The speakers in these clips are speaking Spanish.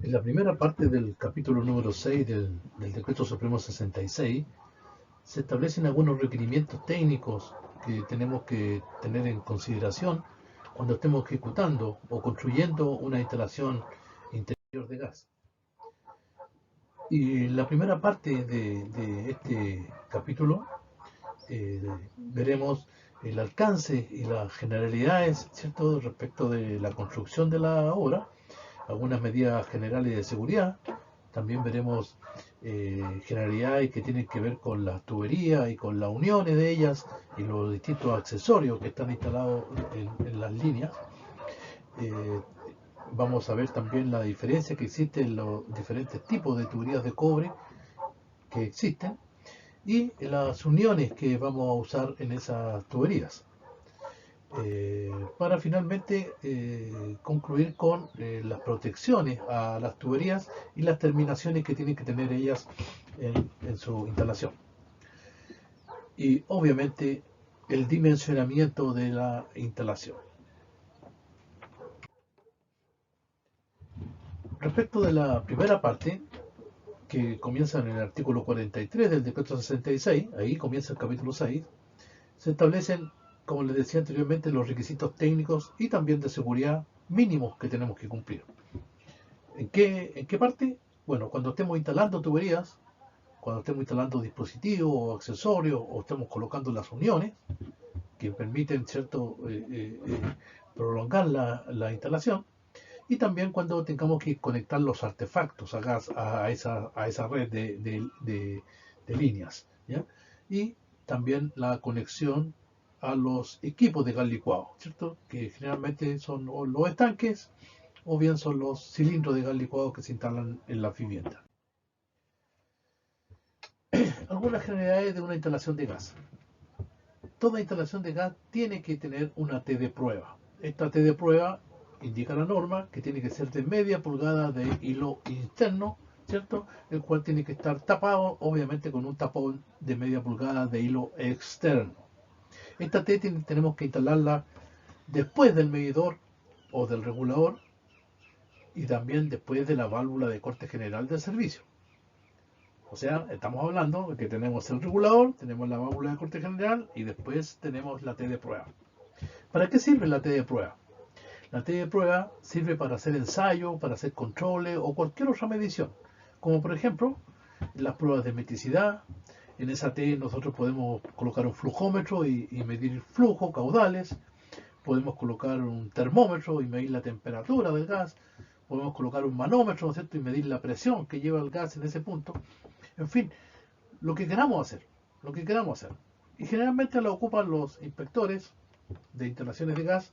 En la primera parte del capítulo número 6 del Decreto Supremo 66 se establecen algunos requerimientos técnicos que tenemos que tener en consideración cuando estemos ejecutando o construyendo una instalación interior de gas. Y en la primera parte de este capítulo veremos el alcance y las generalidades, ¿cierto?, respecto de la construcción de la obra, algunas medidas generales de seguridad. También veremos generalidades que tienen que ver con las tuberías y con las uniones de ellas y los distintos accesorios que están instalados en las líneas. Vamos a ver también la diferencia que existe en los diferentes tipos de tuberías de cobre que existen y las uniones que vamos a usar en esas tuberías. Para finalmente concluir con las protecciones a las tuberías y las terminaciones que tienen que tener ellas en su instalación. Y obviamente el dimensionamiento de la instalación. Respecto de la primera parte, que comienza en el artículo 43 del decreto 66, ahí comienza el capítulo 6, se establecen, como les decía anteriormente, los requisitos técnicos y también de seguridad mínimos que tenemos que cumplir. ¿En qué parte? Bueno, cuando estemos instalando tuberías, cuando estemos instalando dispositivos o accesorios o estemos colocando las uniones que permiten, ¿cierto?, prolongar la instalación, y también cuando tengamos que conectar los artefactos a gas a esa red de líneas, ¿ya? Y también la conexión a los equipos de gas licuado, ¿cierto?, que generalmente son los estanques o bien son los cilindros de gas licuado que se instalan en la vivienda. Algunas generalidades de una instalación de gas. Toda instalación de gas tiene que tener una T de prueba. Esta T de prueba indica la norma que tiene que ser de media pulgada de hilo interno, ¿cierto?, el cual tiene que estar tapado, obviamente, con un tapón de media pulgada de hilo externo. Esta T tenemos que instalarla después del medidor o del regulador y también después de la válvula de corte general del servicio. O sea, estamos hablando de que tenemos el regulador, tenemos la válvula de corte general y después tenemos la T de prueba. ¿Para qué sirve la T de prueba? La T de prueba sirve para hacer ensayo, para hacer controles o cualquier otra medición. Como por ejemplo, las pruebas de hermeticidad. En esa T nosotros podemos colocar un flujómetro y medir flujo, caudales. Podemos colocar un termómetro y medir la temperatura del gas. Podemos colocar un manómetro, ¿no es cierto?, y medir la presión que lleva el gas en ese punto. En fin, lo que queramos hacer. Y generalmente lo ocupan los inspectores de instalaciones de gas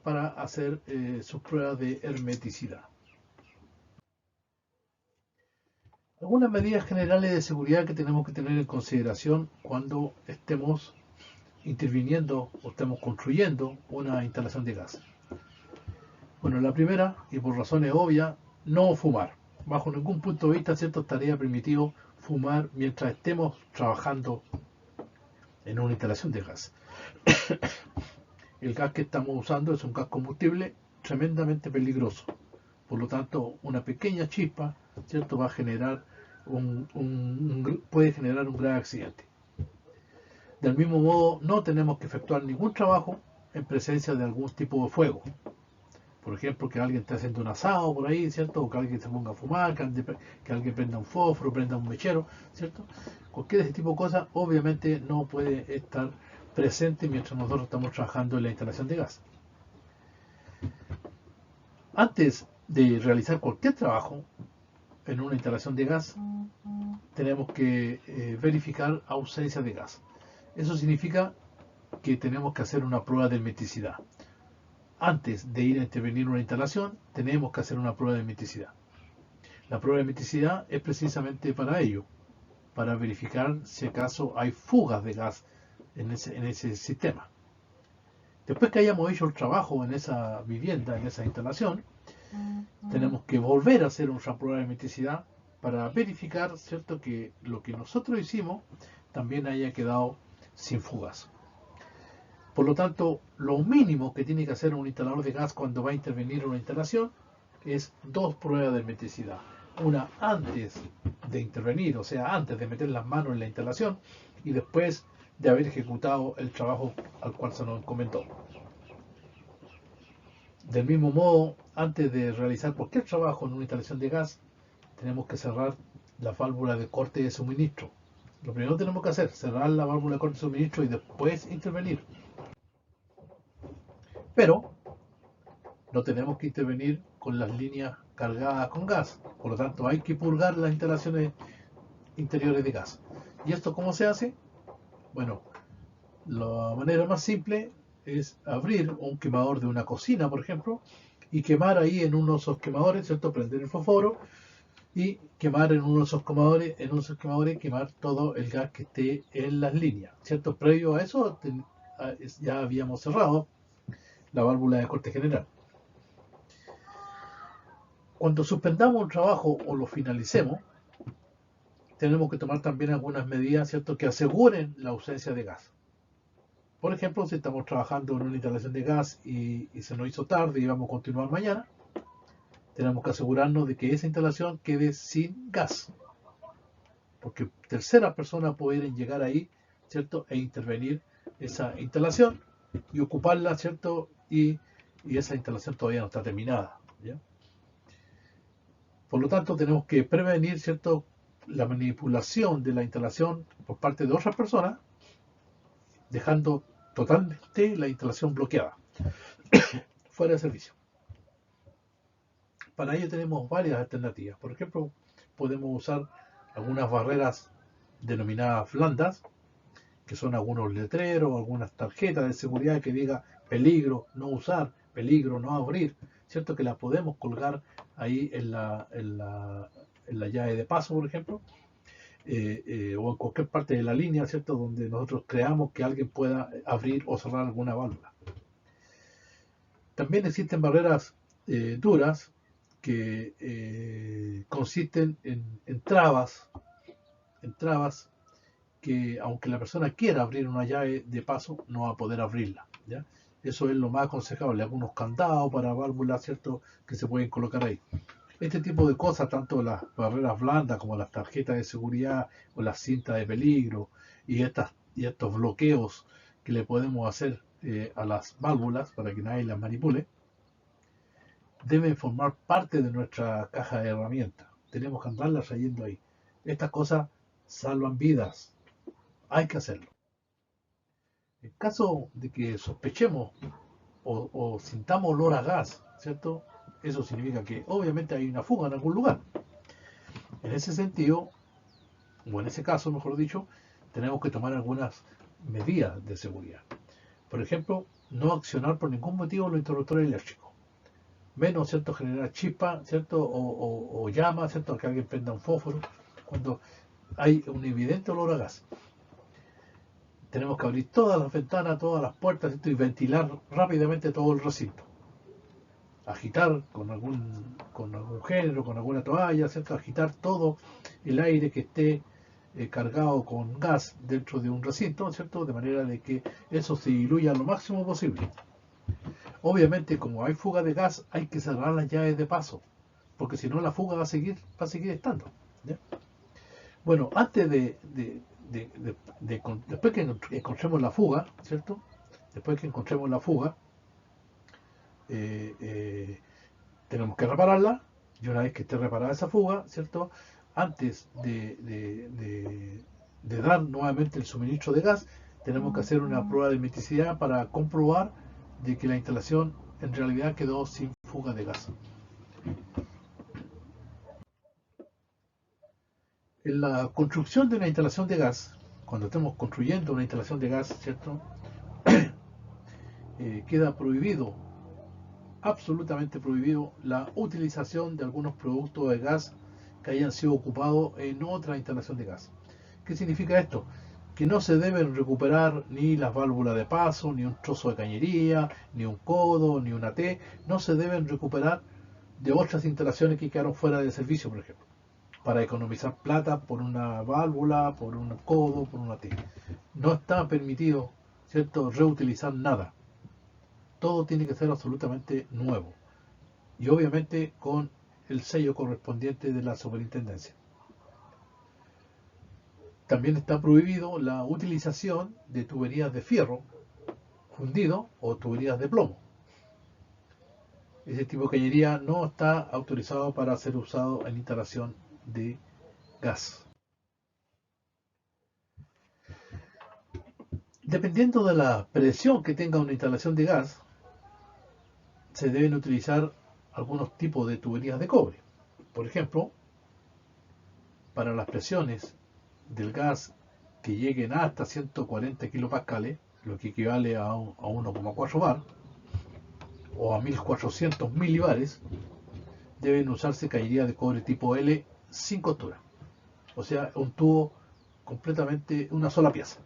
para hacer sus pruebas de hermeticidad. Algunas medidas generales de seguridad que tenemos que tener en consideración cuando estemos interviniendo o estemos construyendo una instalación de gas. Bueno, la primera, y por razones obvias, no fumar. Bajo ningún punto de vista, ¿cierto?, estaría permitido fumar mientras estemos trabajando en una instalación de gas. El gas que estamos usando es un gas combustible tremendamente peligroso. Por lo tanto, una pequeña chispa, ¿cierto?, va a generar puede generar un grave accidente. Del mismo modo, no tenemos que efectuar ningún trabajo en presencia de algún tipo de fuego. Por ejemplo, que alguien esté haciendo un asado por ahí, ¿cierto?, o que alguien se ponga a fumar, que alguien prenda un fósforo, prenda un mechero, ¿cierto? Cualquier de ese tipo de cosas, obviamente, no puede estar presente mientras nosotros estamos trabajando en la instalación de gas. Antes de realizar cualquier trabajo en una instalación de gas, tenemos que verificar ausencia de gas. Eso significa que tenemos que hacer una prueba de hermeticidad. Antes de ir a intervenir en una instalación, tenemos que hacer una prueba de hermeticidad. La prueba de hermeticidad es precisamente para ello, para verificar si acaso hay fugas de gas en ese sistema. Después que hayamos hecho el trabajo en esa vivienda, en esa instalación, tenemos que volver a hacer otra prueba de hermeticidad para verificar, ¿cierto?, que lo que nosotros hicimos también haya quedado sin fugas. Por lo tanto, lo mínimo que tiene que hacer un instalador de gas cuando va a intervenir en una instalación es dos pruebas de hermeticidad. Una antes de intervenir, o sea, antes de meter las manos en la instalación, y después de haber ejecutado el trabajo al cual se nos encomendó. Del mismo modo, antes de realizar cualquier trabajo en una instalación de gas, tenemos que cerrar la válvula de corte de suministro. Lo primero que tenemos que hacer, cerrar la válvula de corte de suministro y después intervenir. Pero no tenemos que intervenir con las líneas cargadas con gas. Por lo tanto, hay que purgar las instalaciones interiores de gas. ¿Y esto cómo se hace? Bueno, la manera más simple es abrir un quemador de una cocina, por ejemplo, y quemar ahí en uno de esos quemadores, ¿cierto? Prender el fósforo y quemar en uno de esos quemadores, quemar todo el gas que esté en las líneas, ¿cierto? Previo a eso ya habíamos cerrado la válvula de corte general. Cuando suspendamos un trabajo o lo finalicemos, tenemos que tomar también algunas medidas, ¿cierto?, que aseguren la ausencia de gas. Por ejemplo, si estamos trabajando en una instalación de gas y se nos hizo tarde y vamos a continuar mañana, tenemos que asegurarnos de que esa instalación quede sin gas. Porque terceras personas pueden llegar ahí, ¿cierto?, e intervenir esa instalación y ocuparla, ¿cierto?, y esa instalación todavía no está terminada, ¿ya? Por lo tanto, tenemos que prevenir, ¿cierto?, la manipulación de la instalación por parte de otras personas, dejando totalmente la instalación bloqueada, fuera de servicio. Para ello tenemos varias alternativas. Por ejemplo, podemos usar algunas barreras denominadas blandas, que son algunos letreros, algunas tarjetas de seguridad que diga peligro, no usar, peligro, no abrir, ¿cierto? Que las podemos colgar ahí en la llave de paso, por ejemplo, o en cualquier parte de la línea, ¿cierto? Donde nosotros creamos que alguien pueda abrir o cerrar alguna válvula. También existen barreras duras que consisten en trabas que aunque la persona quiera abrir una llave de paso, no va a poder abrirla, ¿ya? Eso es lo más aconsejable, algunos candados para válvulas, ¿cierto?, que se pueden colocar ahí. Este tipo de cosas, tanto las barreras blandas como las tarjetas de seguridad o las cintas de peligro y estos bloqueos que le podemos hacer a las válvulas para que nadie las manipule, deben formar parte de nuestra caja de herramientas. Tenemos que andarlas trayendo ahí. Estas cosas salvan vidas. Hay que hacerlo. En caso de que sospechemos o sintamos olor a gas, ¿cierto? Eso significa que obviamente hay una fuga en algún lugar. En ese sentido, o en ese caso, mejor dicho, tenemos que tomar algunas medidas de seguridad. Por ejemplo, no accionar por ningún motivo los interruptores eléctricos. Menos, ¿cierto?, generar chispa, ¿cierto?, o llama, ¿cierto?, que alguien prenda un fósforo cuando hay un evidente olor a gas. Tenemos que abrir todas las ventanas, todas las puertas, ¿cierto?, y ventilar rápidamente todo el recinto. Agitar con algún género, con alguna toalla, ¿cierto?, agitar todo el aire que esté cargado con gas dentro de un recinto, ¿cierto?, de manera de que eso se diluya lo máximo posible. Obviamente, como hay fuga de gas, hay que cerrar las llaves de paso, porque si no la fuga va a seguir estando, ¿ya? Bueno, antes después que encontremos la fuga, ¿cierto? Después que encontremos la fuga, tenemos que repararla, y una vez que esté reparada esa fuga, ¿cierto?, antes de dar nuevamente el suministro de gas, tenemos que hacer una prueba de hermeticidad para comprobar de que la instalación en realidad quedó sin fuga de gas. En la construcción de una instalación de gas, cuando estemos construyendo una instalación de gas, ¿cierto?, queda prohibido, absolutamente prohibido, la utilización de algunos productos de gas que hayan sido ocupados en otra instalación de gas. ¿Qué significa esto? Que no se deben recuperar ni las válvulas de paso, ni un trozo de cañería, ni un codo, ni una T, no se deben recuperar de otras instalaciones que quedaron fuera de servicio, por ejemplo, para economizar plata por una válvula, por un codo, por una T. No está permitido, ¿cierto?, reutilizar nada. Todo tiene que ser absolutamente nuevo. y obviamente con el sello correspondiente de la superintendencia. También está prohibido la utilización de tuberías de fierro fundido o tuberías de plomo. Ese tipo de cañería no está autorizado para ser usado en instalación de gas. Dependiendo de la presión que tenga una instalación de gas, se deben utilizar algunos tipos de tuberías de cobre. Por ejemplo, para las presiones del gas que lleguen hasta 140 kilopascales, lo que equivale a 1,4 bar o a 1400 milibares, deben usarse cañería de cobre tipo L sin costura. O sea, un tubo completamente una sola pieza.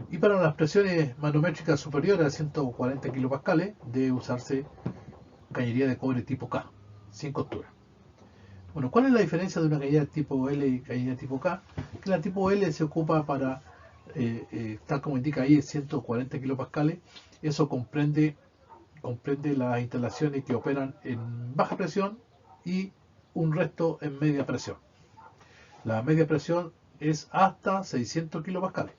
Y para las presiones manométricas superiores a 140 kilopascales debe usarse cañería de cobre tipo K, sin costura. Bueno, ¿cuál es la diferencia de una cañería tipo L y cañería tipo K? Que la tipo L se ocupa para, tal como indica ahí, 140 kilopascales. Eso comprende las instalaciones que operan en baja presión y un resto en media presión. La media presión es hasta 600 kilopascales.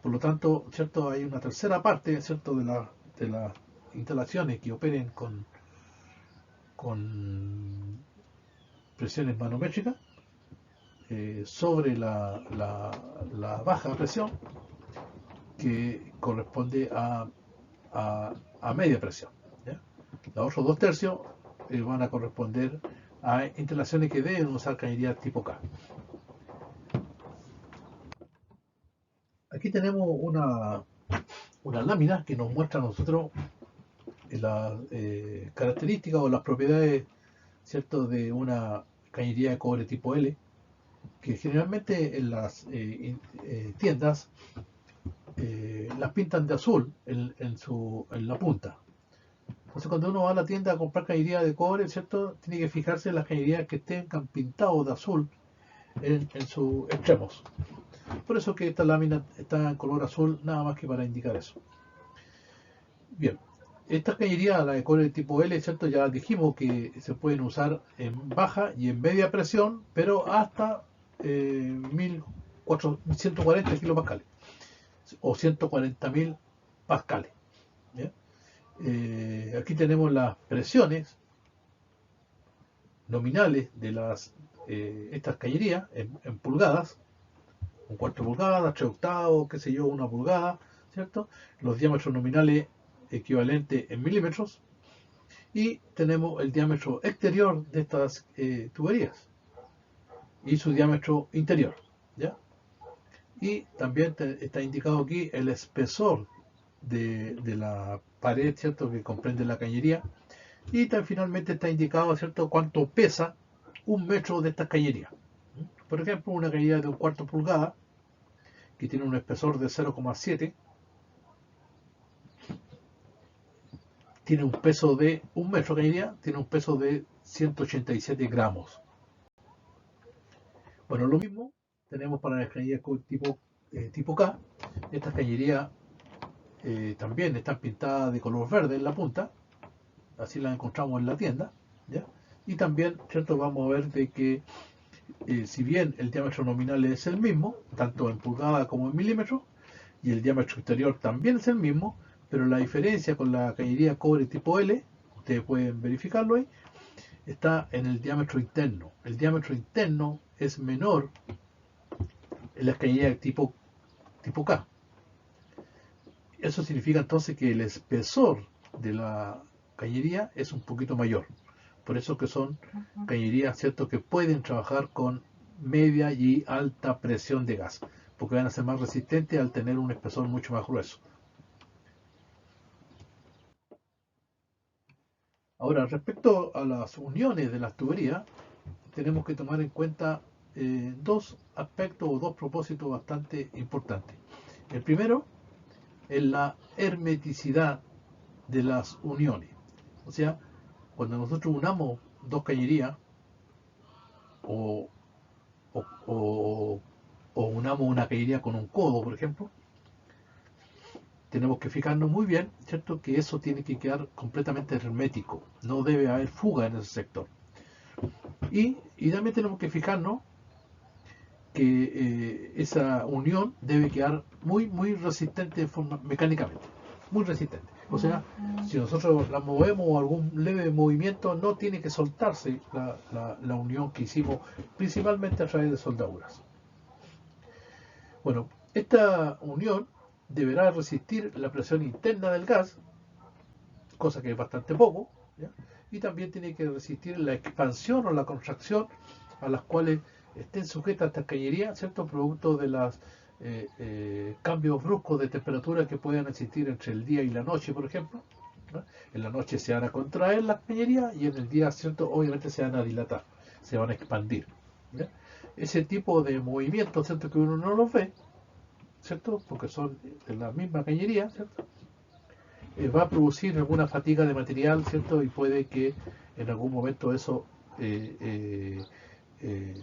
Por lo tanto, ¿cierto? Hay una tercera parte, ¿cierto? de las instalaciones que operen con presiones manométricas sobre la baja presión que corresponde a media presión. ¿Ya? Los otros 2/3 van a corresponder a instalaciones que deben usar cañería tipo K. Aquí tenemos una lámina que nos muestra a nosotros las características o las propiedades, ¿cierto?, de una cañería de cobre tipo L, que generalmente en las tiendas las pintan de azul en la punta. Entonces cuando uno va a la tienda a comprar cañería de cobre, ¿cierto?, tiene que fijarse en las cañerías que tengan pintado de azul en sus extremos. Por eso que esta lámina está en color azul, nada más que para indicar eso. Bien, estas cañerías, la de cobre tipo L, ¿cierto? Ya dijimos que se pueden usar en baja y en media presión, pero hasta 140 kilopascales o 140.000 pascales. ¿Ya? Aquí tenemos las presiones nominales de estas cañerías en pulgadas, un cuarto de pulgada, 3 octavos, qué sé yo, 1 pulgada, ¿cierto? Los diámetros nominales equivalentes en milímetros y tenemos el diámetro exterior de estas tuberías y su diámetro interior, ¿ya? Y también está indicado aquí el espesor de la pared, ¿cierto?, que comprende la cañería, y finalmente está indicado, ¿cierto?, cuánto pesa un metro de estas cañerías. Por ejemplo, una cañería de un cuarto pulgada que tiene un espesor de 0,7 tiene un peso de un metro cañería, tiene un peso de 187 gramos. Bueno, lo mismo tenemos para las cañerías tipo K. Estas cañerías también están pintadas de color verde en la punta, así las encontramos en la tienda, ¿ya? Y también, ¿cierto?, vamos a ver de que si bien el diámetro nominal es el mismo, tanto en pulgada como en milímetros, y el diámetro exterior también es el mismo, pero la diferencia con la cañería cobre tipo L, ustedes pueden verificarlo ahí, está en el diámetro interno. El diámetro interno es menor en las cañerías tipo K. Eso significa entonces que el espesor de la cañería es un poquito mayor. Por eso que son cañerías, ¿cierto?, que pueden trabajar con media y alta presión de gas, porque van a ser más resistentes al tener un espesor mucho más grueso. Ahora, respecto a las uniones de las tuberías, tenemos que tomar en cuenta dos aspectos o dos propósitos bastante importantes. El primero es la hermeticidad de las uniones. O sea, cuando nosotros unamos dos cañerías o, o, o, o, unamos una cañería con un codo, por ejemplo, tenemos que fijarnos muy bien, ¿cierto? Que eso tiene que quedar completamente hermético, no debe haber fuga en ese sector. Y también tenemos que fijarnos que esa unión debe quedar muy resistente de forma mecánicamente, muy resistente. O sea, si nosotros la movemos o algún leve movimiento, no tiene que soltarse la unión que hicimos, principalmente a través de soldaduras. Bueno, esta unión deberá resistir la presión interna del gas, cosa que es bastante poco, ¿ya? Y también tiene que resistir la expansión o la contracción a las cuales estén sujetas estas cañerías, ¿cierto? Producto de los cambios bruscos de temperatura que puedan existir entre el día y la noche, por ejemplo, ¿no? En la noche se van a contraer las cañerías y en el día, ¿cierto? Obviamente se van a dilatar, se van a expandir, ¿ya? Ese tipo de movimientos, ¿cierto? Que uno no los ve, ¿cierto? Porque son de la misma cañería, ¿cierto? Va a producir alguna fatiga de material, ¿cierto? Y puede que en algún momento eso eh, eh, eh,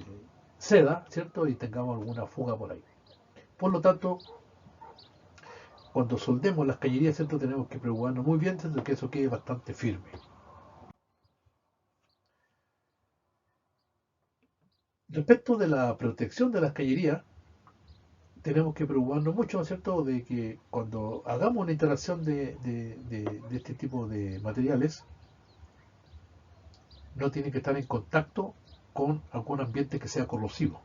ceda, ¿cierto? Y tengamos alguna fuga por ahí. Por lo tanto, cuando soldemos las cañerías, ¿cierto? Tenemos que preocuparnos muy bien, ¿cierto? Que eso quede bastante firme. Respecto de la protección de las cañerías, tenemos que preocuparnos mucho, ¿cierto? De que cuando hagamos una instalación de este tipo de materiales, no tiene que estar en contacto con algún ambiente que sea corrosivo.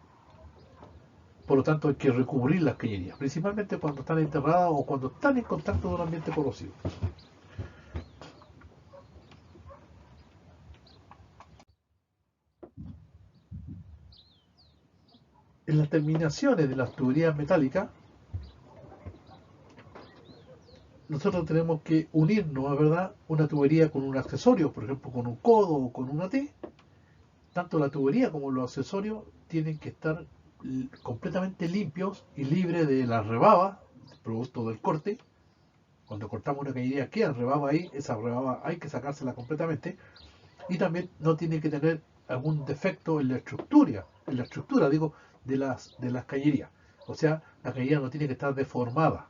Por lo tanto, hay que recubrir las cañerías, principalmente cuando están enterradas o cuando están en contacto con un ambiente corrosivo. En las terminaciones de las tuberías metálicas, nosotros tenemos que unirnos, ¿verdad? Una tubería con un accesorio, por ejemplo, con un codo o con una T. Tanto la tubería como los accesorios tienen que estar completamente limpios y libres de las rebabas, producto del corte. Cuando cortamos una cañería queda rebaba ahí, esa rebaba hay que sacársela completamente. Y también no tiene que tener algún defecto en la estructura digo, de las cañerías. O sea, la cañería no tiene que estar deformada.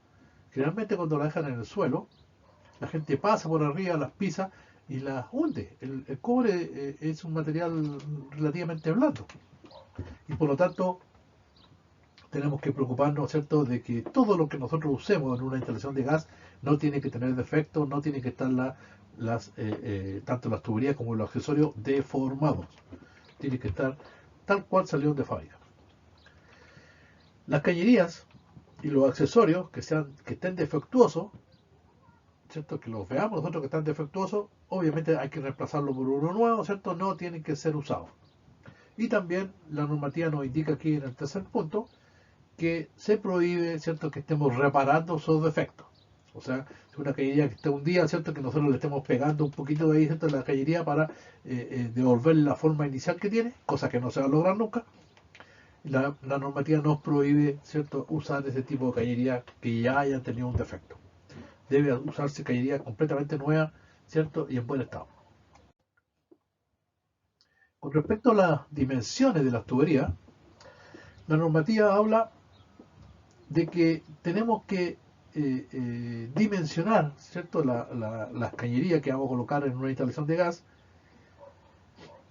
Generalmente cuando la dejan en el suelo, la gente pasa por arriba, las pisa y las hunde. El cobre es un material relativamente blando y por lo tanto tenemos que preocuparnos, ¿cierto?, de que todo lo que nosotros usemos en una instalación de gas no tiene que tener defectos, no tiene que estar tanto las tuberías como los accesorios deformados. Tiene que estar tal cual salió de fábrica. Las cañerías y los accesorios que estén defectuosos, ¿cierto? Que los veamos nosotros que están defectuosos, obviamente hay que reemplazarlo por uno nuevo, ¿cierto? No tienen que ser usados. Y también la normativa nos indica aquí en el tercer punto que se prohíbe, ¿cierto?, que estemos reparando esos defectos. O sea, si una cañería que esté un día, ¿cierto?, que nosotros le estemos pegando un poquito de ahí, ¿cierto?, la cañería para devolver la forma inicial que tiene, cosa que no se va a lograr nunca. La normativa nos prohíbe, ¿cierto?, usar ese tipo de cañería que ya hayan tenido un defecto. Debe usarse cañería completamente nueva, ¿cierto?, y en buen estado. Con respecto a las dimensiones de las tuberías, la normativa habla de que tenemos que dimensionar, ¿cierto?, las cañerías que vamos a colocar en una instalación de gas,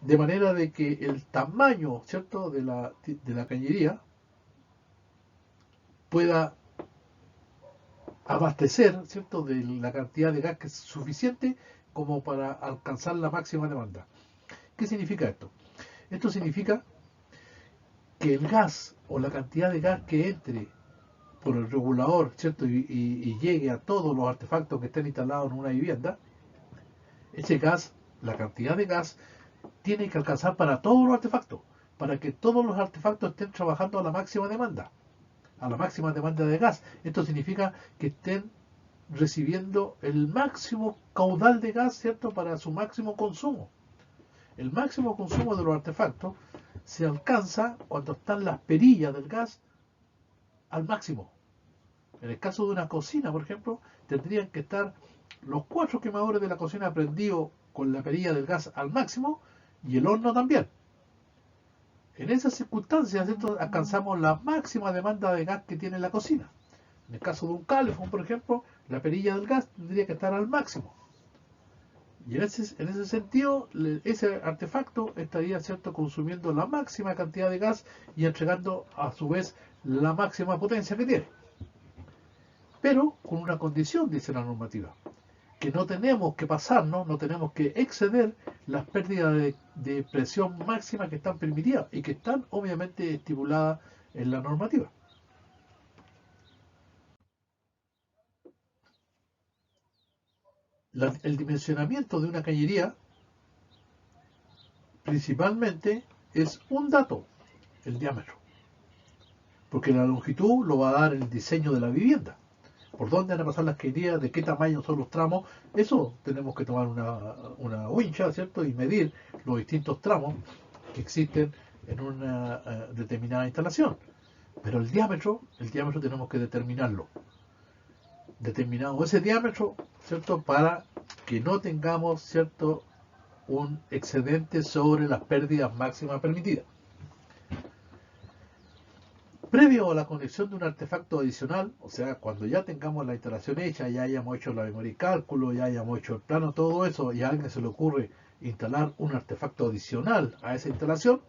de manera de que el tamaño, ¿cierto?, de la cañería pueda abastecer, ¿cierto?, de la cantidad de gas que es suficiente como para alcanzar la máxima demanda. ¿Qué significa esto? Esto significa que el gas o la cantidad de gas que entre por el regulador, ¿cierto? Y llegue a todos los artefactos que estén instalados en una vivienda, ese gas, la cantidad de gas, tiene que alcanzar para todos los artefactos, para que todos los artefactos estén trabajando a la máxima demanda de gas. Esto significa que estén recibiendo el máximo caudal de gas, ¿cierto?, para su máximo consumo. El máximo consumo de los artefactos se alcanza cuando están las perillas del gas al máximo. En el caso de una cocina, por ejemplo, tendrían que estar los 4 quemadores de la cocina prendidos con la perilla del gas al máximo y el horno también. En esas circunstancias, ¿cierto?, alcanzamos la máxima demanda de gas que tiene la cocina. En el caso de un calefón, por ejemplo, la perilla del gas tendría que estar al máximo. Y en ese sentido, ese artefacto estaría, ¿cierto?, consumiendo la máxima cantidad de gas y entregando a su vez la máxima potencia que tiene. Pero con una condición, dice la normativa, que no tenemos que pasarnos, no tenemos que exceder las pérdidas de presión máxima que están permitidas y que están obviamente estipuladas en la normativa. El dimensionamiento de una cañería principalmente es un dato, el diámetro, porque la longitud lo va a dar el diseño de la vivienda. Por dónde van a pasar las cañerías, de qué tamaño son los tramos, eso tenemos que tomar una wincha, ¿cierto? Y medir los distintos tramos que existen en una determinada instalación. Pero el diámetro tenemos que determinarlo. Determinado ese diámetro, ¿cierto? Para que no tengamos, ¿cierto?, un excedente sobre las pérdidas máximas permitidas. Previo a la conexión de un artefacto adicional, o sea, cuando ya tengamos la instalación hecha, ya hayamos hecho la memoria y cálculo, ya hayamos hecho el plano, todo eso, y a alguien se le ocurre instalar un artefacto adicional a esa instalación,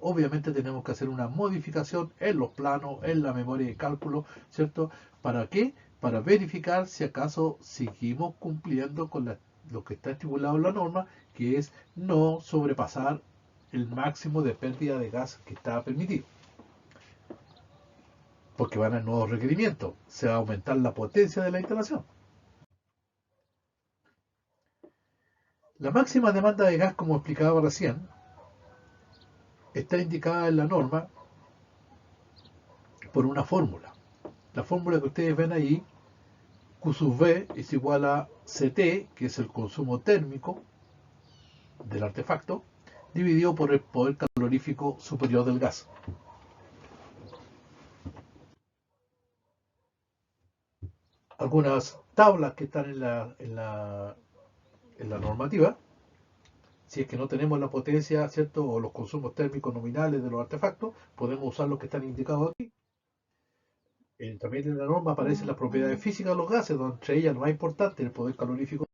obviamente tenemos que hacer una modificación en los planos, en la memoria de cálculo, ¿cierto? ¿Para qué? Para verificar si acaso seguimos cumpliendo con lo que está estipulado en la norma, que es no sobrepasar el máximo de pérdida de gas que está permitido. Porque van a haber nuevos requerimientos, se va a aumentar la potencia de la instalación. La máxima demanda de gas, como explicaba recién, está indicada en la norma por una fórmula. La fórmula que ustedes ven ahí, Q sub V es igual a CT, que es el consumo térmico del artefacto, dividido por el poder calorífico superior del gas. Algunas tablas que están en la normativa, si es que no tenemos la potencia, ¿cierto?, o los consumos térmicos nominales de los artefactos, podemos usar los que están indicados aquí. También en la norma aparecen las propiedades físicas de los gases, donde entre ellas lo más importante, el poder calorífico